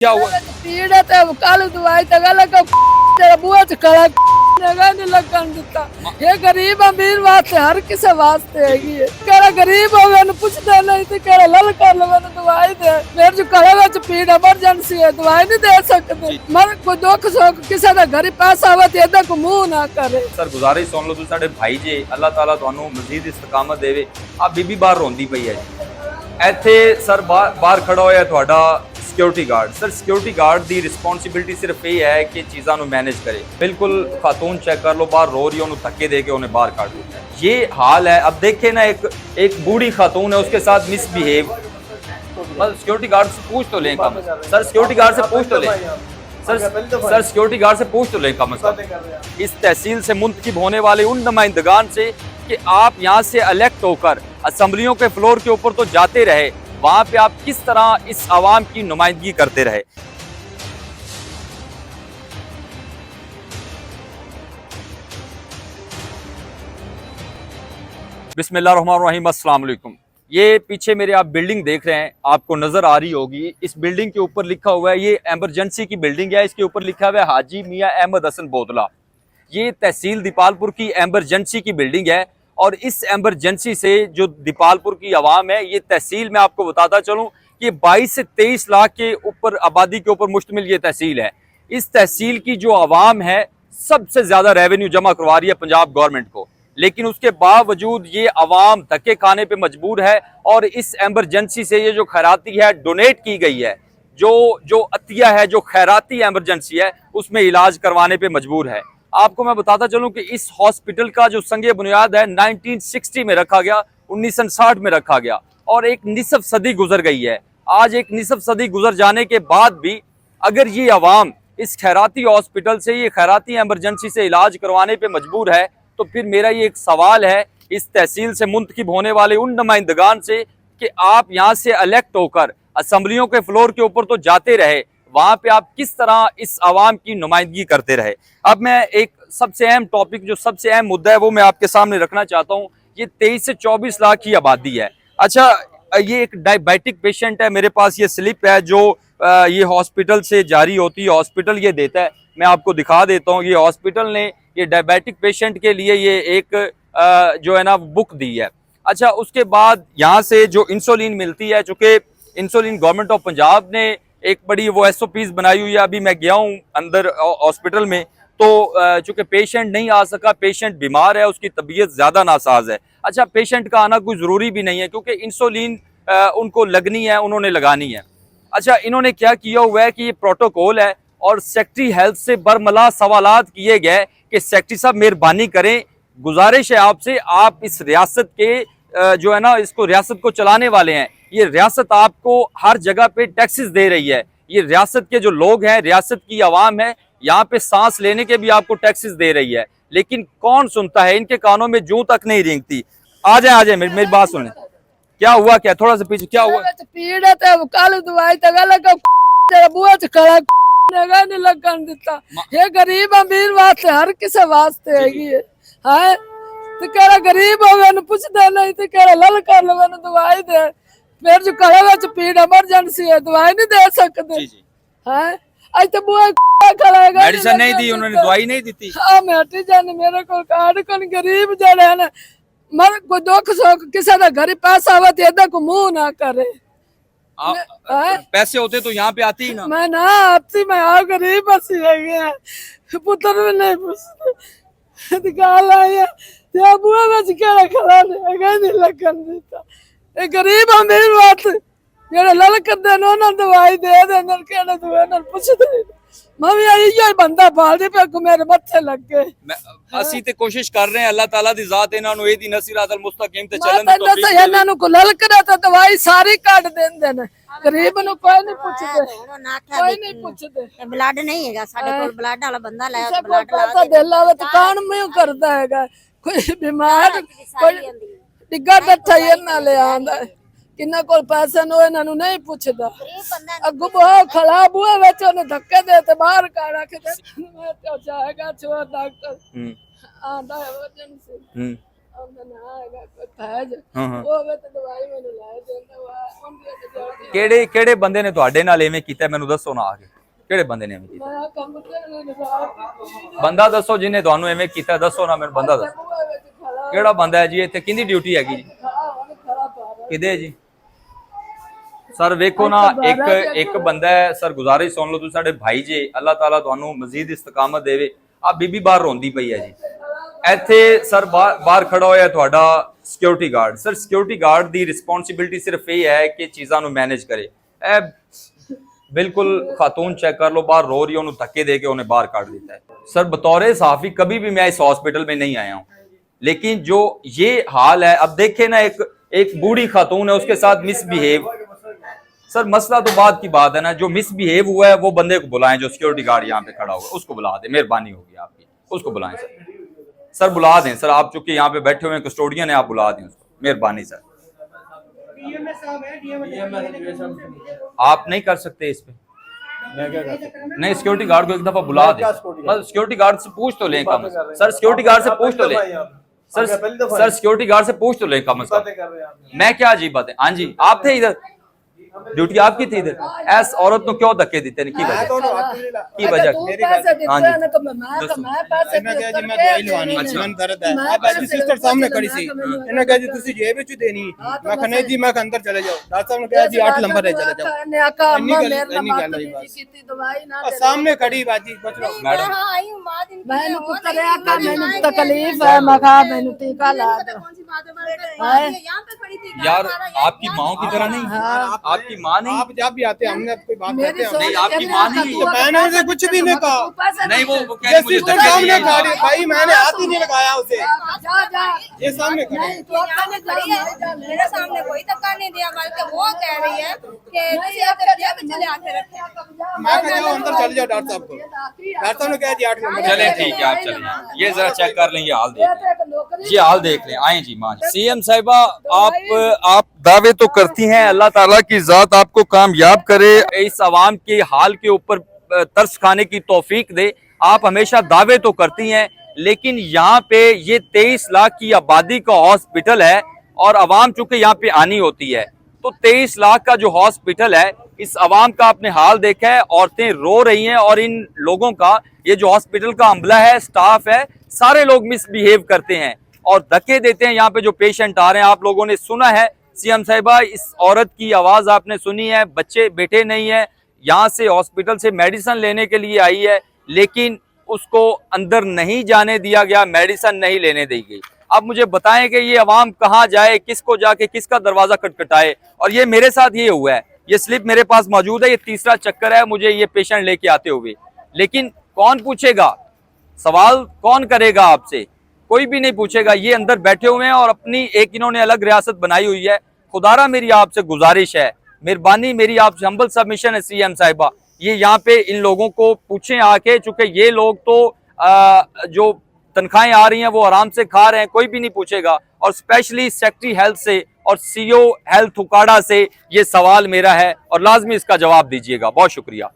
क्या हुआ? पीड़ है तो कल दवाई तो लगा तेरा बुआ च खड़ा जगह नहीं लगन दिता। ये गरीब अमीर वास्ते हर किसी वास्ते हैगी है। केड़ा गरीब होवे न पुछदे नहीं ते केड़ा लल कर लवे न दवाई दे। मेरे जो खड़े विच पीड़ इमरजेंसी है दवाई नहीं दे सकते। मर कोई दुख सुख किसी दा घर पैसा आवे ते इदा को मुंह ना करे। सर गुजारिश सुन लो तुसीं साडे भाई जे, अल्लाह ताला तुहानू मजीद इस्तकामत देवे। आ बीबी बाहर रोंदी पई है जी। ਇੱਥੇ ਸਰ ਬਾਹਰ ਖੜਾ ਹੋਇਆ ਤੁਹਾਡਾ security guard. Sir security guard ਦੀ ਰਿਸਪੌਂਸਿਬਿਲਟੀ ਸਿਰਫ ਇਹ ਹੈ ਕਿ ਚੀਜ਼ਾਂ ਨੂੰ ਮੈਨੇਜ करे। बिल्कुल खातून चेक कर लो, बाहर रो रही है, उन्हें धक्के दे के उन्हें बाहर काट दिया। ये हाल है। अब देखे ना, एक बूढ़ी खातून है, उसके साथ मिसबिहेव। मतलब सिक्योरिटी गार्ड से पूछ तो लें कम। सर सिक्योरिटी गार्ड से पूछ तो लें। सर सिक्योरिटी गार्ड से पूछ तो लें कम से कम। इस तहसील से मुंतखब होने वाले उन नुमाइंदगान से कि आप यहाँ से इलेक्ट होकर असम्बलियों के फ्लोर के ऊपर तो जाते रहे, वहां पे आप किस तरह इस आवाम की नुमाइंदगी करते रहे। बिस्मिल्लाहिर्रहमानिर्रहीम, अस्सलाम वालेकुम। ये पीछे मेरे आप बिल्डिंग देख रहे हैं, आपको नजर आ रही होगी। इस बिल्डिंग के ऊपर लिखा हुआ है, ये एमरजेंसी की बिल्डिंग है, इसके ऊपर लिखा हुआ है हाजी मियां अहमद हसन बोतला। ये तहसील दीपालपुर की एमरजेंसी की बिल्डिंग है और इस एमरजेंसी से जो दीपालपुर की आवाम है, ये तहसील में आपको बताता चलूं कि 22 से 23 लाख के ऊपर आबादी के ऊपर मुश्तमिल ये तहसील है। इस तहसील की जो आवाम है सबसे ज्यादा रेवेन्यू जमा करवा रही है पंजाब गवर्नमेंट को, लेकिन उसके बावजूद ये आवाम धक्के खाने पे मजबूर है और इस एमरजेंसी से ये जो खैराती है डोनेट की गई है, जो अतिया है, जो खैराती एमरजेंसी है, उसमें इलाज करवाने पे मजबूर है। आपको मैं बताता चलूं कि इस हॉस्पिटल का जो संगे बुनियाद है 1960 में रखा गया, 1960 में रखा गया और एक निसफ सदी गुजर गई है। आज एक निसफ सदी गुजर जाने के बाद भी अगर ये आवाम इस खैराती हॉस्पिटल से, ये खैराती एमरजेंसी से इलाज करवाने पे मजबूर है, तो फिर मेरा ये एक सवाल है इस तहसील से मुंतखब होने वाले उन नुमाइंदगान से कि आप यहाँ से इलेक्ट होकर असम्बलियों के फ्लोर के ऊपर तो जाते रहे, वहां पे आप किस तरह इस आवाम की नुमाइंदगी करते रहे। अब मैं एक सबसे अहम टॉपिक, जो सबसे अहम मुद्दा है, वो मैं आपके सामने रखना चाहता हूँ। ये 23 से 24 लाख की आबादी है। अच्छा, ये एक डायबिटिक पेशेंट है, मेरे पास ये स्लिप है जो ये हॉस्पिटल से जारी होती है, हॉस्पिटल ये देता है। मैं आपको दिखा देता हूँ, ये हॉस्पिटल ने ये डायबिटिक पेशेंट के लिए ये एक जो है ना बुक दी है। अच्छा, उसके बाद यहाँ से जो इंसुलिन मिलती है, चूंकि इंसुलिन गवर्नमेंट ऑफ पंजाब ने एक बड़ी वो SOPs बनाई हुई है। अभी मैं गया हूँ अंदर हॉस्पिटल में, तो चूंकि पेशेंट नहीं आ सका, पेशेंट बीमार है, उसकी तबीयत ज्यादा नासाज है। अच्छा, पेशेंट का आना कोई जरूरी भी नहीं है क्योंकि इंसुलिन उनको लगनी है, उन्होंने लगानी है। अच्छा, इन्होंने क्या किया हुआ है कि ये प्रोटोकॉल है और सेक्रेटरी हेल्थ से बरमला सवालात किए गए कि सेक्रेटरी साहब मेहरबानी करें, गुजारिश है आपसे, आप इस रियासत के जो है ना, इसको रियासत को चलाने वाले हैं, ये रियासत आपको हर जगह पे टैक्सेस दे रही है, ये रियासत के जो लोग हैं, रियासत की आवाम है, यहाँ पे सांस लेने के भी आपको टैक्सेस दे रही है, लेकिन कौन सुनता है, इनके कानों में जूं तक नहीं रेंगती। आ जाए मेरी बात सुने। क्या हुआ, क्या थोड़ा सा पीछे क्या हुआ? पीड़ है तो कल दवाई तो लगा तेरा बुआ च खड़ा जगह नहीं लगन दिता। ये गरीब अमीर वास्ते हर किसी वास्ते हैगी है। हां, तो केड़ा गरीब होवे न पुछदे नहीं ते केड़ा लल कर लवे न दवाई दे। मेरे जो खड़े विच पीड़ इमरजेंसी है, दवाई नहीं दे सकते। हां, आज तो बुआ खड़ा है, मेडिसिन नहीं दी उन्होंने, दवाई नहीं दी थी। हां, मैं हटी जाने, मेरे को कार्ड कोन, गरीब जड़े है ना, मर कोई दुख सुख किसी का घर पैसा आवे तो इदा को मुंह ना करे। पैसे होते तो यहाँ पे आती ही ना। मैं ना आती, मैं आ गरीब बसी है गया, पुत्र भी नहीं पूछते गाल आई है ते बुआ में केड़ा खड़ा नहीं लगन देता। ए गरीब अमीर बात जेड़े लल कर दे ना दवाई दे देन, केड़ा दवाई ना पूछते। मैं भी यही बंदा पाल दे पे मेरे मत्थे लग गए। ਅਸੀਂ ਤੇ ਕੋਸ਼ਿਸ਼ ਕਰ ਰਹੇ ਹਾਂ, ਅੱਲਾह ਤਾਲਾ ਦੀ ਜ਼ਾਤ ਇਹਨਾਂ ਨੂੰ ਇਹਦੀ ਨਸੀਰਤ ਅਲ ਮੁਸਤਕੀਮ ਤੇ ਚੱਲਣ ਦੀ ਤੌਫੀਕ ਦੇ। ਇਹਨਾਂ ਨੂੰ ਲਲ ਕਰਾ ਤਾਂ ਦਵਾਈ ਸਾਰੀ ਕੱਢ ਦਿੰਦੇ ਨੇ, ਗਰੀਬ ਨੂੰ ਕੋਈ ਨਹੀਂ ਪੁੱਛਦੇ, ਕੋਈ ਨਹੀਂ ਪੁੱਛਦੇ। ਬਲੱਡ ਨਹੀਂ ਹੈਗਾ ਸਾਡੇ ਕੋਲ, ਬਲੱਡ ਵਾਲਾ ਬੰਦਾ ਲੈ ਕੇ ਬਲੱਡ ਲਾ ਦੇ ਲਾਵੇ ਤਾਂ ਕਾਣ ਮੈਂ ਕਰਦਾ ਹੈਗਾ। ਕੋਈ ਬਿਮਾਰ ਕੋਈ ਡਿੱਗਾ ਬੈਠਾ ਇਹਨਾਂ ਲੈ ਆਂਦਾ, किन्ना कोल पैसा नो इन्हां नूं नहीं पुछदा। अगू बहुत खड़ा बुआ विच ओने धक्के दे ते बाहर काढ़ा के मैं तो जाएगा छोड़ डॉक्टर आंदा इमरजेंसी ਉਹਦਾ ਨਾਂ ਹੈਗਾ ਫੈਜ਼ ਹਾਂ ਹਾਂ ਉਹ ਵੇ ਤੇ ਦਵਾਈ ਮੈਨੂੰ ਲੈ ਦਿੰਦਾ ਵਾ ਉਹਦੀ ਇੱਕ ਜਲਦੀ ਕਿਹੜੇ ਬੰਦੇ ਨੇ ਤੁਹਾਡੇ ਨਾਲ ਐਵੇਂ ਕੀਤਾ ਮੈਨੂੰ ਦੱਸੋ ਨਾ ਆਗੇ ਕਿਹੜੇ ਬੰਦੇ ਨੇ ਐਵੇਂ ਕੀਤਾ ਮੈਂ ਕੰਮ ਤੇ ਨਿਗਾਹ ਬੰਦਾ ਦੱਸੋ ਜਿਹਨੇ ਤੁਹਾਨੂੰ ਐਵੇਂ ਕੀਤਾ ਦੱਸੋ ਨਾ ਮੈਨੂੰ ਬੰਦਾ ਦੱਸੋ ਬੂਹੇ ਵਿੱਚ ਖੜਾ ਕਿਹੜਾ ਬੰਦਾ ਹੈ ਜੀ ਇੱਥੇ ਕਿਹਦੀ ਡਿਊਟੀ ਹੈਗੀ ਜੀ ਉਹਨੇ ਖੜਾ ਪਾ ਕਿਹਦੇ ਜੀ ਸਰ ਵੇਖੋ ਨਾ ਇੱਕ ਬੰਦਾ ਹੈ ਸਰ ਗੁਜ਼ਾਰਿਸ਼ ਸੁਣ ਲਓ ਤੁਸੀਂ ਸਾਡੇ ਭਾਈ ਜੀ ਅੱਲਾਹ ਤਾਲਾ ਤੁਹਾਨੂੰ ਮਜ਼ੀਦ ਇਸਤਕਾਮਤ ਦੇਵੇ ਆ ਬੀਬੀ ਬਾਹਰ ਰੋਂਦੀ ਪਈ ਹੈ ਜੀ ਇੱਥੇ ਸਰ ਬਾਹਰ ਖੜਾ ਹੋਇਆ ਤੁਹਾਡਾ security guard sir security guard ਦੀ ਰਿਸਪੌਂਸਿਬਿਲਟੀ ਸਿਰਫ ਇਹ ਹੈ ਕਿ ਚੀਜ਼ਾਂ ਨੂੰ ਮੈਨੇਜ ਕਰੇ ਇਹ बिल्कुल खातून चेक कर लो बाहर रो रही है उन्हें धक्के दे के उन्हें बाहर काट देता है सर बतौर सहाफी कभी भी मैं इस हॉस्पिटल में नहीं आया हूं लेकिन जो ये हाल है अब देखे ना एक बूढ़ी खातून है उसके साथ मिसबिहेव सर मसला तो बात की बात है ना जो मिसबिहेव हुआ है वो बंदे को बुलाएं जो सिक्योरिटी गार्ड यहाँ पे खड़ा होगा उसको बुला दें मेहरबानी होगी आपकी उसको बुलाएं सर बुला दें सर आप चूंकि यहाँ पे बैठे हुए हैं कस्टोडियन है आप बुला दें उसको मेहरबानी सर आप नहीं कर सकते इस पे नहीं सिक्योरिटी गार्ड को एक दफा बुला दे बस सिक्योरिटी गार्ड से पूछ तो लें कम सर सिक्योरिटी गार्ड से पूछ तो लें सर सिक्योरिटी गार्ड से पूछ तो लें कम से कम मैं क्या अजीब बात है हाँ जी आप थे इधर ड्यूटी आपकी थी इधर ऐस औरत को क्यों धक्के देते हैं की वजह हाँ जी सिस्टर सामने खड़ी सी इन्हें कहा जी तुसी जेब विच देनी मैं कहा नहीं जी मैं अंदर चले जाओ डॉक्टर साहब ने कहा जी 8 नंबर है चले जाओ सामने खड़ी बाजी बच लो मैडम ਮੈਨੂੰ ਪੁੱਤਰਿਆ ਕਾ ਮੈਨੂੰ तकलीफ है मगा ਮੈਨੂੰ टीका ला दो यार आपकी माँ की तरह नहीं आपकी माँ नहीं आप जब भी आते हैं हमने कोई बात करते हैं नहीं आपकी माँ नहीं है मैंने उसे कुछ भी नहीं कहा नहीं वो कह ये रही मुझे सिस्टर धक्के सामने दिए। खड़ी भाई मैंने हाथ ही नहीं लगाया उसे जा जा ये सामने खड़ी मेरे सामने कोई धक्का नहीं दिया बल्कि वो कह रही है कि तुसी अपने जेब में चले आके रखे मैं कहा जाओ अंदर चले जाओ डॉक्टर साहब को डॉक्टर साहब ने कहा जी 8 नंबर चले ठीक है आप चलिए ये जरा चेक कर लें ये हाल देख लें ये हाल देख लें आए जी माँ सीएम साहिबा आप दावे तो करती हैं अल्लाह ताला की जात आपको कामयाब करे इस अवाम के हाल के ऊपर तरस खाने की तौफीक दे आप हमेशा दावे तो करती हैं लेकिन यहाँ पे ये 23 लाख की आबादी का हॉस्पिटल है और अवाम चूंकि यहाँ पे आनी होती है तो 23 लाख का जो हॉस्पिटल है इस अवाम का आपने हाल देखा है औरतें रो रही हैं और इन लोगों का ये जो हॉस्पिटल का अमला है स्टाफ है सारे लोग मिसबिहेव करते हैं और धक्के देते हैं यहाँ पे जो पेशेंट आ रहे हैं आप लोगों ने सुना है सीएम साहिबा इस औरत की आवाज आपने सुनी है बच्चे बेटे नहीं है यहाँ से हॉस्पिटल से मेडिसिन लेने के लिए आई है लेकिन उसको अंदर नहीं जाने दिया गया मेडिसिन नहीं लेने दी गई अब मुझे बताएं कि ये अवाम कहाँ जाए किसको जाके किसका दरवाजा खटखटाए और ये मेरे साथ ये हुआ है ये स्लिप मेरे पास मौजूद है ये तीसरा चक्कर है मुझे ये पेशेंट लेके आते हुए लेकिन कौन पूछेगा सवाल कौन करेगा आपसे कोई भी नहीं पूछेगा ये अंदर बैठे हुए हैं और अपनी एक इन्होंने अलग रियासत बनाई हुई है खुदारा मेरी आपसे गुजारिश है मेहरबानी मेरी आपसे हम्बल सबमिशन है सीएम साहिबा ये यहाँ पे इन लोगों को पूछें आके चूंकि ये लोग तो जो तनख्वाहें आ रही हैं वो आराम से खा रहे हैं कोई भी नहीं पूछेगा और स्पेशली सेक्रेटरी हेल्थ से और सीओ हेल्थ उकाड़ा से ये सवाल मेरा है और लाजमी इसका जवाब दीजिएगा बहुत शुक्रिया।